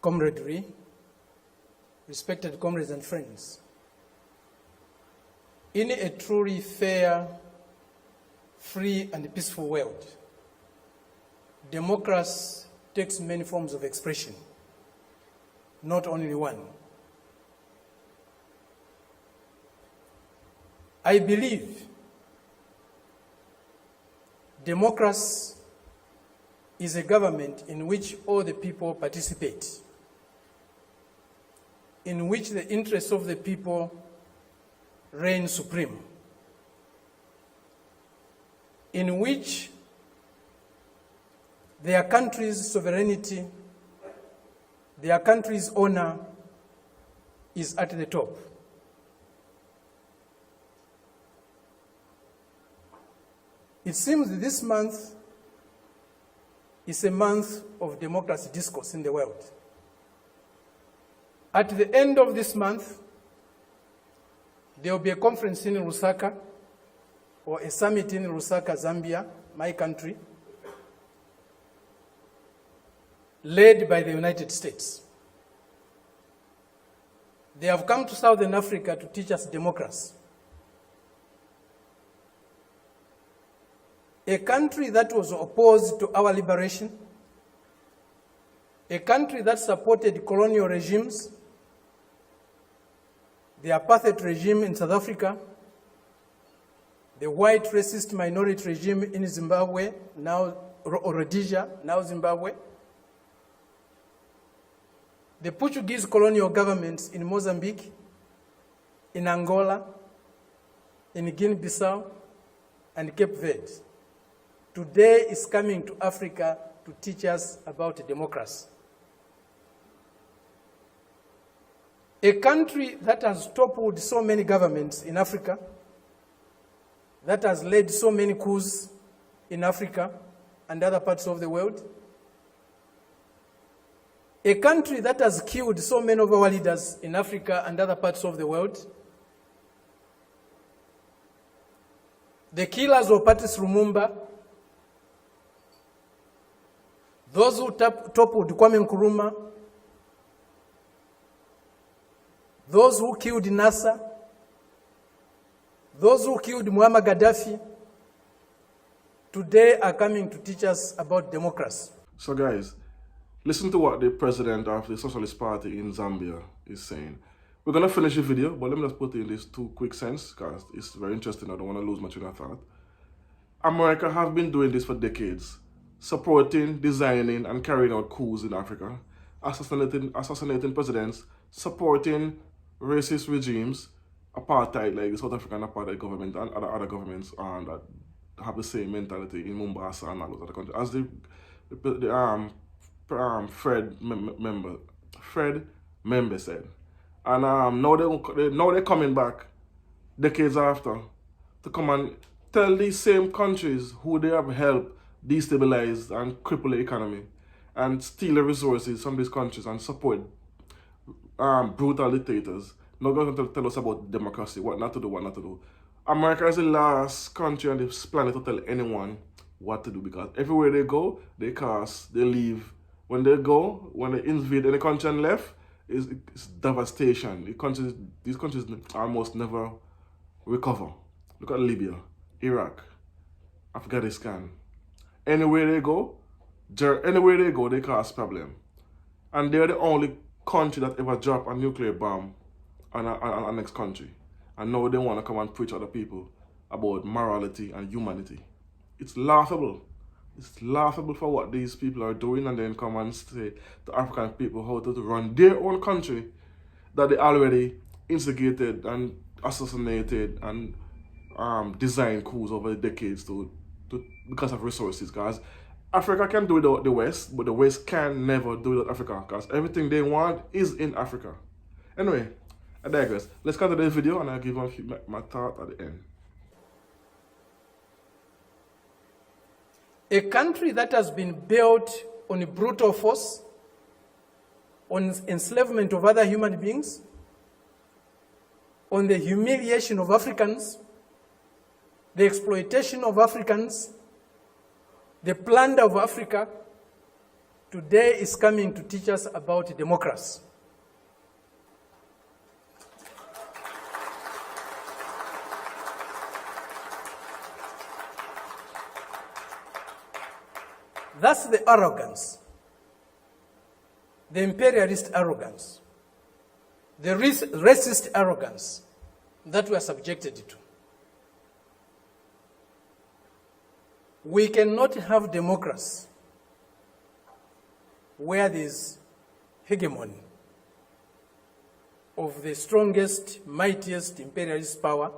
camaraderie, respected comrades and friends. In a truly fair, free and peaceful world, democracy takes many forms of expression, not only one. I believe democracy is a government in which all the people participate, in which the interests of the people reign supreme, in which their country's sovereignty, their country's honor is at the top. It seems that this month is a month of democracy discourse in the world. At the end of this month, there will be a conference in Lusaka, or a summit in Lusaka, Zambia, my country, led by the United States. They have come to Southern Africa to teach us democracy. A country that was opposed to our liberation, a country that supported colonial regimes, the apartheid regime in South Africa, the white racist minority regime in Zimbabwe, now Rhodesia, now Zimbabwe, the Portuguese colonial governments in Mozambique, in Angola, in Guinea-Bissau, and Cape Verde, today is coming to Africa to teach us about democracy. A country that has toppled so many governments in Africa, that has led so many coups in Africa and other parts of the world, a country that has killed so many of our leaders in Africa and other parts of the world, the killers of Patrice Lumumba, those who toppled Kwame Nkrumah, those who killed Nasser, those who killed Muammar Gaddafi, today are coming to teach us about democracy. So guys, listen to what the president of the Socialist Party in Zambia is saying. We're going to finish the video, but let me just put in these 2 quick cents because it's very interesting. I don't want to lose my train of thought. America have been doing this for decades, supporting, designing, and carrying out coups in Africa, assassinating presidents, supporting racist regimes, apartheid, like the South African apartheid government and other governments that have the same mentality in Mombasa and all those other countries. As the Fred member said. And now they're coming back decades after to come and tell these same countries who they have helped destabilize and cripple the economy and steal the resources from these countries and support brutal dictators. Not going to tell us about democracy, what not to do, what not to do. America is the last country on this planet to tell anyone what to do, because everywhere they go, they curse, they leave. When they invade any country and left, it's devastation. These countries almost never recover. Look at Libya, Iraq, Afghanistan. Anywhere they go, they cause problem. And they're the only country that ever dropped a nuclear bomb on a next country. And now they want to come and preach to other people about morality and humanity. It's laughable. It's laughable for what these people are doing, and then come and say to African people how to run their own country that they already instigated and assassinated and designed coups over the decades because of resources. Because Africa can do without the West, but the West can never do without Africa, because everything they want is in Africa. Anyway, I digress. Let's continue the video and I'll give my thought at the end. A country that has been built on brutal force, on enslavement of other human beings, on the humiliation of Africans, the exploitation of Africans, the plunder of Africa, today is coming to teach us about democracy. That's the arrogance, the imperialist arrogance, the racist arrogance that we are subjected to. We cannot have democracy where there is hegemony of the strongest, mightiest imperialist power.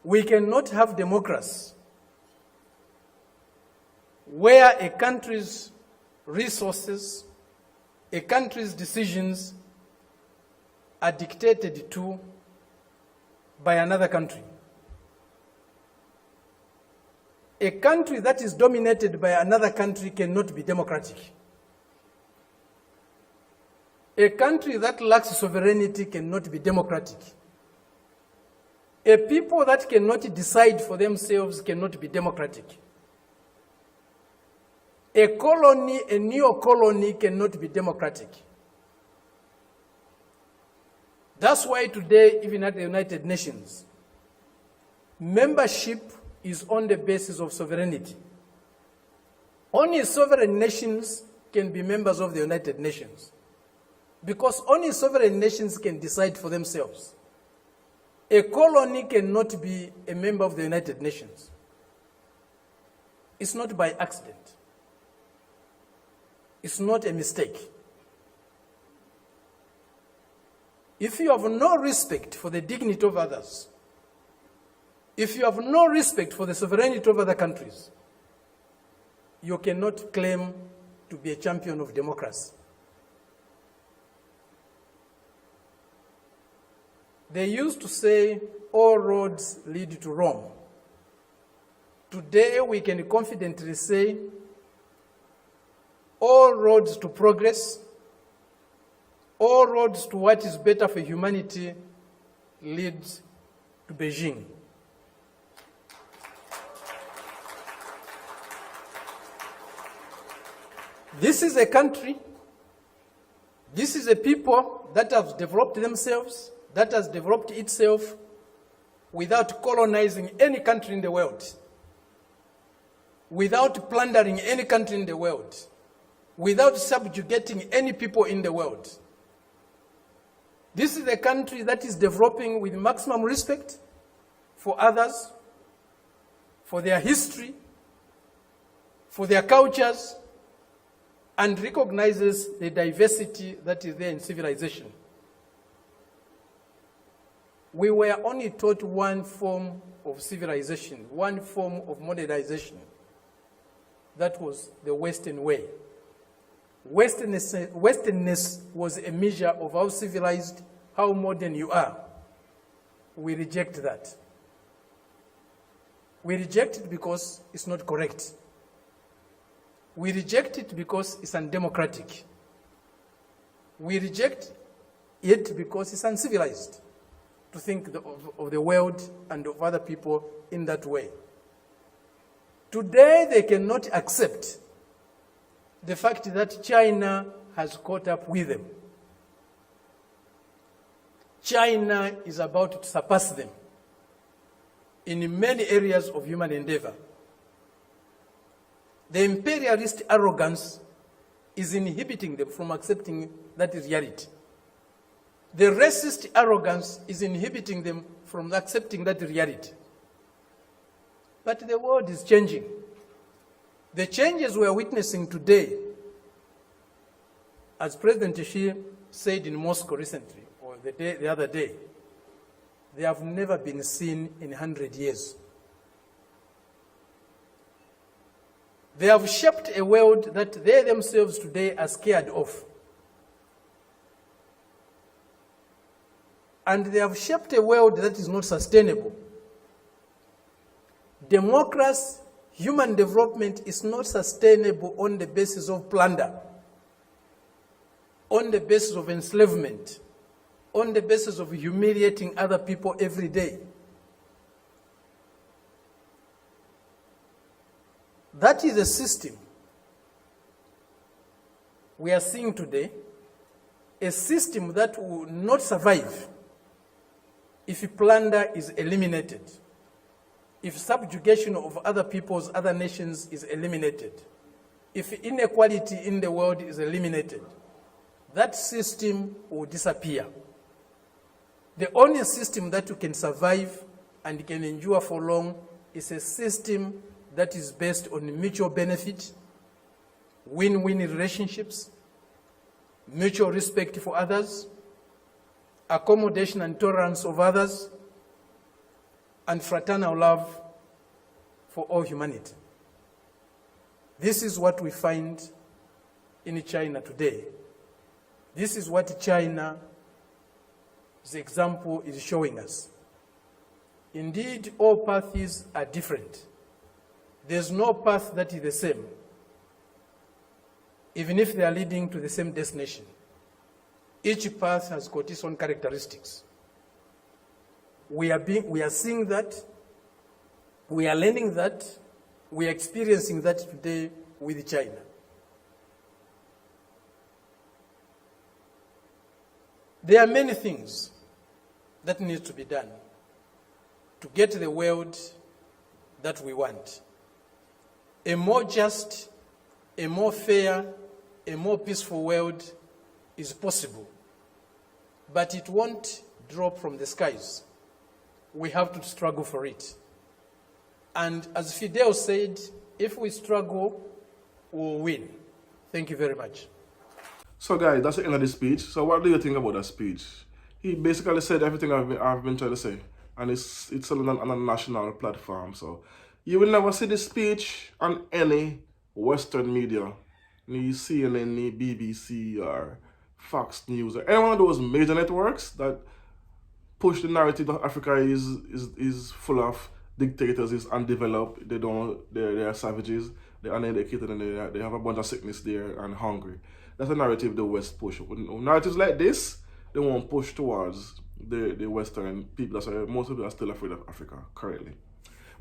We cannot have democracy where a country's resources, a country's decisions are dictated to by another country. A country that is dominated by another country cannot be democratic. A country that lacks sovereignty cannot be democratic. A people that cannot decide for themselves cannot be democratic. A colony, a neo-colony cannot be democratic. That's why today, even at the United Nations, membership is on the basis of sovereignty. Only sovereign nations can be members of the United Nations, because only sovereign nations can decide for themselves. A colony cannot be a member of the United Nations. It's not by accident. It's not a mistake. If you have no respect for the dignity of others, if you have no respect for the sovereignty of other countries, you cannot claim to be a champion of democracy. They used to say, all roads lead to Rome. Today, we can confidently say, all roads to progress, all roads to what is better for humanity lead to Beijing. This is a country, this is a people that have developed themselves, that has developed itself without colonizing any country in the world, without plundering any country in the world, without subjugating any people in the world. This is a country that is developing with maximum respect for others, for their history, for their cultures, and recognizes the diversity that is there in civilization. We were only taught one form of civilization, one form of modernization. That was the Western way. Westernness was a measure of how civilized, how modern you are. We reject that. We reject it because it's not correct. We reject it because it's undemocratic. We reject it because it's uncivilized to think of the world and of other people in that way. Today, they cannot accept the fact that China has caught up with them. China is about to surpass them in many areas of human endeavor. The imperialist arrogance is inhibiting them from accepting that reality. The racist arrogance is inhibiting them from accepting that reality. But the world is changing. The changes we are witnessing today, as President Xi said in Moscow recently, or the other day, they have never been seen in 100 years. They have shaped a world that they themselves today are scared of. And they have shaped a world that is not sustainable. Democracy, human development is not sustainable on the basis of plunder, on the basis of enslavement, on the basis of humiliating other people every day. That is a system we are seeing today a system that will not survive if plunder is eliminated, if subjugation of other peoples, other nations is eliminated, if inequality in the world is eliminated. That system will disappear. The only system that can survive and can endure for long is a system that is based on mutual benefit, win-win relationships, mutual respect for others, accommodation and tolerance of others, and fraternal love for all humanity. This is what we find in China today. This is what China's example is showing us. Indeed, all paths are different. There's no path that is the same, even if they are leading to the same destination. Each path has got its own characteristics. We are seeing that, we are learning that, we are experiencing that today with China. There are many things that need to be done to get the world that we want. A more just, a more fair, a more peaceful world is possible, but it won't drop from the skies. We have to struggle for it. And as Fidel said, if we struggle, we'll win. Thank you very much. So guys, that's the end of the speech. So what do you think about that speech? He basically said everything I've been trying to say. And it's on a national platform. So you will never see this speech on any Western media. Ni CNN, ni BBC, or Fox News, or any one of those major networks that push the narrative that Africa is full of dictators, is undeveloped, they are savages, they're uneducated, and they have a bunch of sickness there and hungry. That's the narrative the West push. Narratives like this, they won't push towards the Western people. That's why most people are still afraid of Africa currently.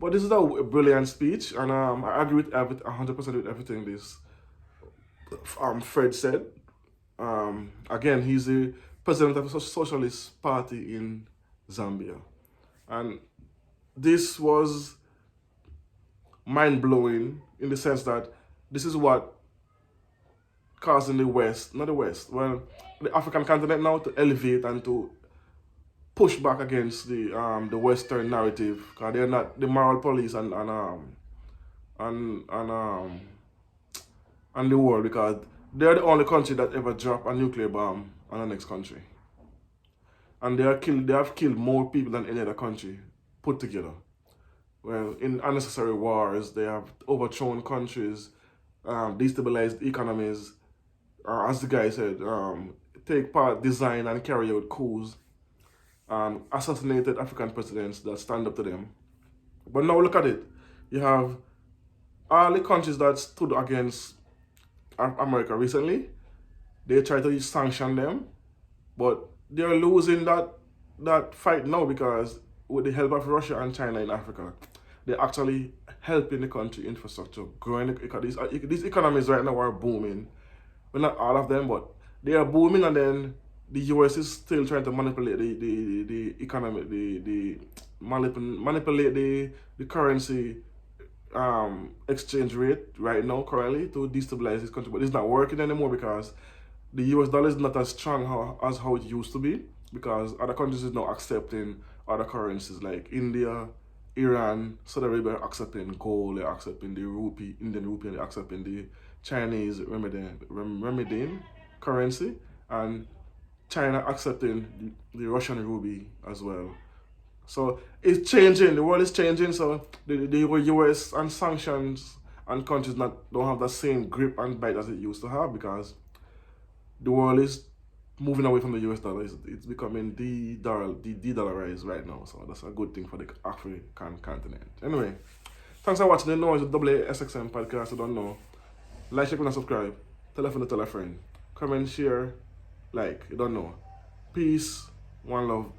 But this is a brilliant speech, and I agree with 100% with everything this Fred said. Again, he's the president of a socialist party in Zambia. And this was mind-blowing in the sense that this is what causing the West, not the West, well, the African continent now to elevate and to push back against the Western narrative, because they're not the moral police and the world, because they're the only country that ever dropped a nuclear bomb on the next country. And they have killed more people than any other country put together. Well, in unnecessary wars, they have overthrown countries, destabilized economies, as the guy said, take part, design and carry out coups, assassinated African presidents that stand up to them. But now look at it. You have all the countries that stood against America recently. They try to sanction them, but they're losing that fight now, because with the help of Russia and China in Africa, they're actually helping the country infrastructure, growing. These economies right now are booming. Well, not all of them, but they are booming, and then the US is still trying to manipulate the economy, manipulate the currency exchange rate right now currently to destabilize this country. But it's not working anymore, because the US dollar is not as strong as how it used to be, because other countries is now accepting other currencies like India, Iran, Saudi Arabia are accepting gold, they're accepting the rupee, Indian rupee, they're accepting the Chinese renminbi currency, and China accepting the Russian ruble as well. So it's changing, the world is changing, so the US and sanctions and countries don't have the same grip and bite as it used to have, because the world is moving away from the US dollar. It's becoming de-dollarized right now, so that's a good thing for the African continent. Anyway, thanks for watching the Noise with SXM podcast. I don't know. Like, share, and subscribe. Tell a friend to tell a friend. Comment, share, like. You don't know. Peace, one love.